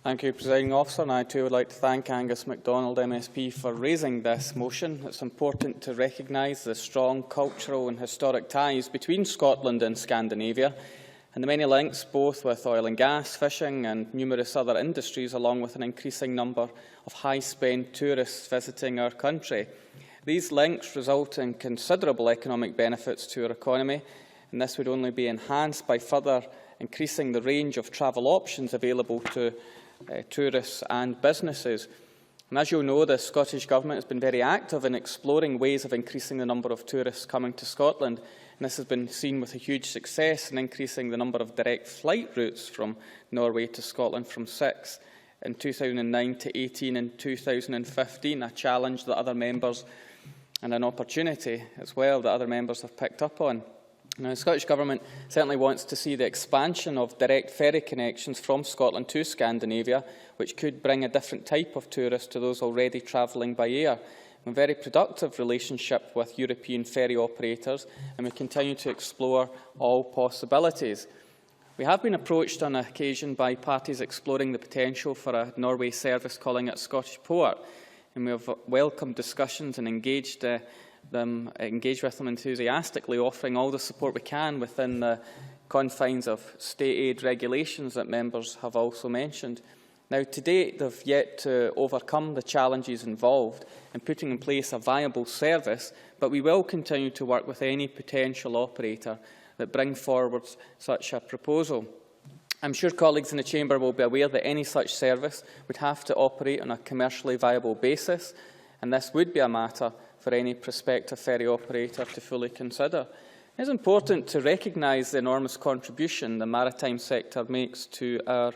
Thank you, Presiding Officer, and I too would like to thank Angus MacDonald MSP for raising this motion. It's important to recognise the strong cultural and historic ties between Scotland and Scandinavia, and the many links both with oil and gas, fishing and numerous other industries, along with an increasing number of high-spend tourists visiting our country. These links result in considerable economic benefits to our economy, and this would only be enhanced by further increasing the range of travel options available to tourists and businesses. And as you know, the Scottish Government has been very active in exploring ways of increasing the number of tourists coming to Scotland. And this has been seen with a huge success in increasing the number of direct flight routes from Norway to Scotland from 6 in 2009 to 18 in 2015, a challenge that other members and an opportunity as well that other members have picked up on. Now, the Scottish Government certainly wants to see the expansion of direct ferry connections from Scotland to Scandinavia, which could bring a different type of tourist to those already travelling by air. We have a very productive relationship with European ferry operators, and we continue to explore all possibilities. We have been approached on occasion by parties exploring the potential for a Norway service calling at Scottish port, and we have welcomed discussions and engaged with them enthusiastically, offering all the support we can within the confines of state aid regulations that members have also mentioned. Now, to date, they have yet to overcome the challenges involved in putting in place a viable service, but we will continue to work with any potential operator that bring forward such a proposal. I'm sure colleagues in the Chamber will be aware that any such service would have to operate on a commercially viable basis, and this would be a matter for any prospective ferry operator to fully consider. It is important to recognise the enormous contribution the maritime sector makes to our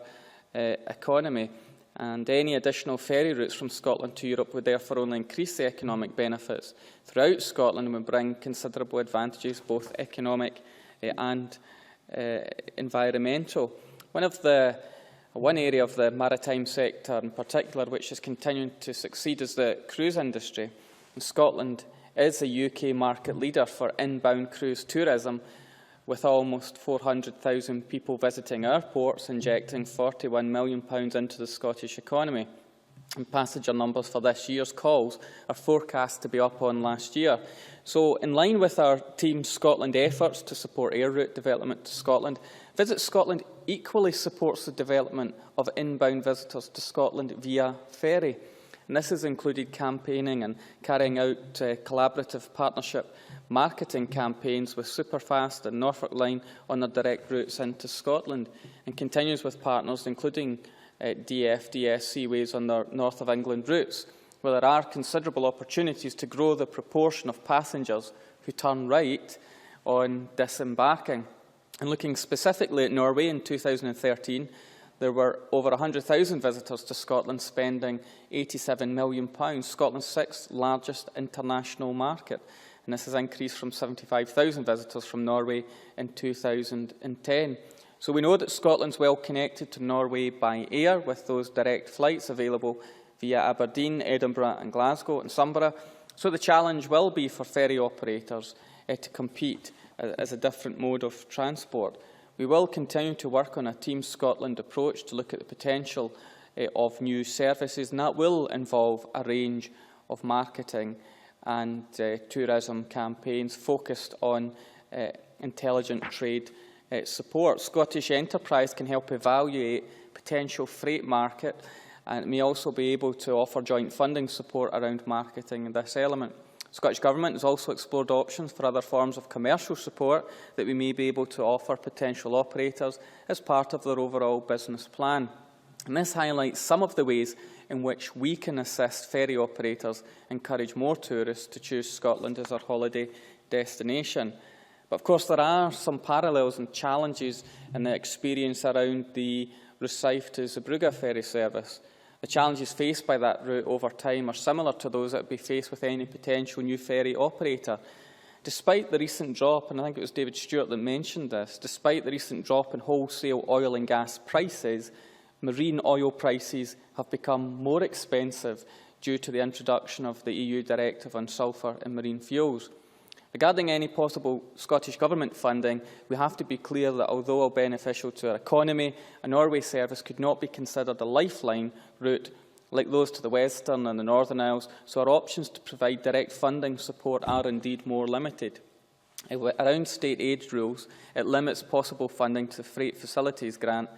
economy, and any additional ferry routes from Scotland to Europe would therefore only increase the economic benefits throughout Scotland and would bring considerable advantages, both economic and environmental. One area of the maritime sector in particular which is continuing to succeed is the cruise industry. And Scotland is a UK market leader for inbound cruise tourism, with almost 400,000 people visiting our ports, injecting £41 million into the Scottish economy. And passenger numbers for this year's calls are forecast to be up on last year. So, in line with our Team Scotland efforts to support air route development to Scotland, Visit Scotland equally supports the development of inbound visitors to Scotland via ferry. And this has included campaigning and carrying out collaborative partnership marketing campaigns with Superfast and Norfolk Line on their direct routes into Scotland, and continues with partners including DFDS Seaways on their North of England routes, where there are considerable opportunities to grow the proportion of passengers who turn right on disembarking. And looking specifically at Norway in 2013, there were over 100,000 visitors to Scotland, spending £87 million, Scotland's sixth largest international market. And this has increased from 75,000 visitors from Norway in 2010. So we know that Scotland's well connected to Norway by air, with those direct flights available via Aberdeen, Edinburgh and Glasgow and Sunborough. So the challenge will be for ferry operators to compete as a different mode of transport. We will continue to work on a Team Scotland approach to look at the potential of new services, and that will involve a range of marketing and tourism campaigns focused on intelligent trade support. Scottish Enterprise can help evaluate potential freight market and may also be able to offer joint funding support around marketing in this element. The Scottish Government has also explored options for other forms of commercial support that we may be able to offer potential operators as part of their overall business plan. And this highlights some of the ways in which we can assist ferry operators, encourage more tourists to choose Scotland as their holiday destination. But of course there are some parallels and challenges in the experience around the Rosyth to Zeebrugge ferry service. The challenges faced by that route over time are similar to those that would be faced with any potential new ferry operator. Despite the recent drop, and I think it was David Stewart that mentioned this, despite the recent drop in wholesale oil and gas prices, marine oil prices have become more expensive due to the introduction of the EU directive on sulphur in marine fuels. Regarding any possible Scottish Government funding, we have to be clear that although beneficial to our economy, a Norway service could not be considered a lifeline route like those to the Western and the Northern Isles, so our options to provide direct funding support are indeed more limited. Around state aid rules, it limits possible funding to Freight Facilities Grant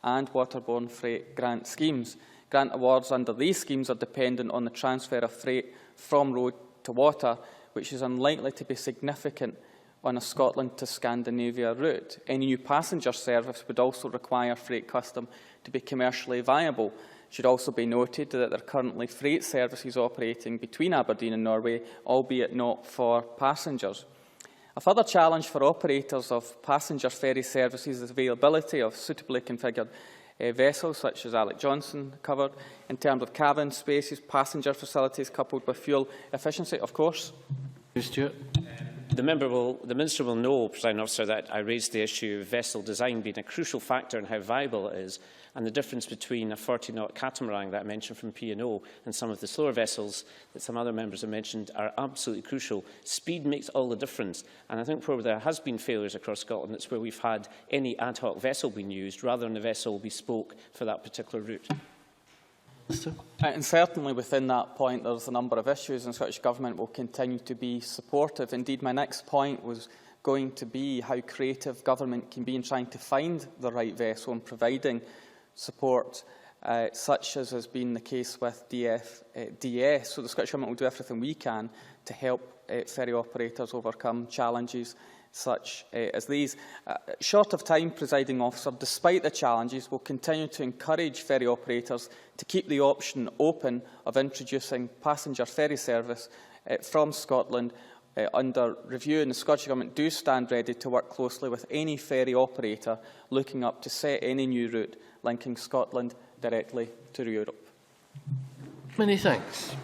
and Waterborne Freight Grant schemes. Grant awards under these schemes are dependent on the transfer of freight from road to water, which is unlikely to be significant on a Scotland to Scandinavia route. Any new passenger service would also require freight custom to be commercially viable. It should also be noted that there are currently freight services operating between Aberdeen and Norway, albeit not for passengers. A further challenge for operators of passenger ferry services is availability of suitably configured vessels, such as Alec Johnson covered, in terms of cabin spaces, passenger facilities, coupled with fuel efficiency, of course. Stewart. The Minister will know, Presiding Officer, that I raised the issue of vessel design being a crucial factor in how viable it is, and the difference between a 40-knot catamaran that I mentioned from P&O and some of the slower vessels that some other members have mentioned are absolutely crucial. Speed makes all the difference, and I think where there has been failures across Scotland, it's where we've had any ad hoc vessel being used rather than the vessel bespoke for that particular route. And certainly within that point there's a number of issues, and the Scottish Government will continue to be supportive. Indeed, my next point was going to be how creative government can be in trying to find the right vessel and providing support, such as has been the case with DFDS. So the Scottish Government will do everything we can to help ferry operators overcome challenges such as these. Short of time, Presiding Officer, despite the challenges, we'll continue to encourage ferry operators to keep the option open of introducing passenger ferry service from Scotland under review, and the Scottish Government do stand ready to work closely with any ferry operator looking up to set any new route linking Scotland directly to Europe. Many thanks.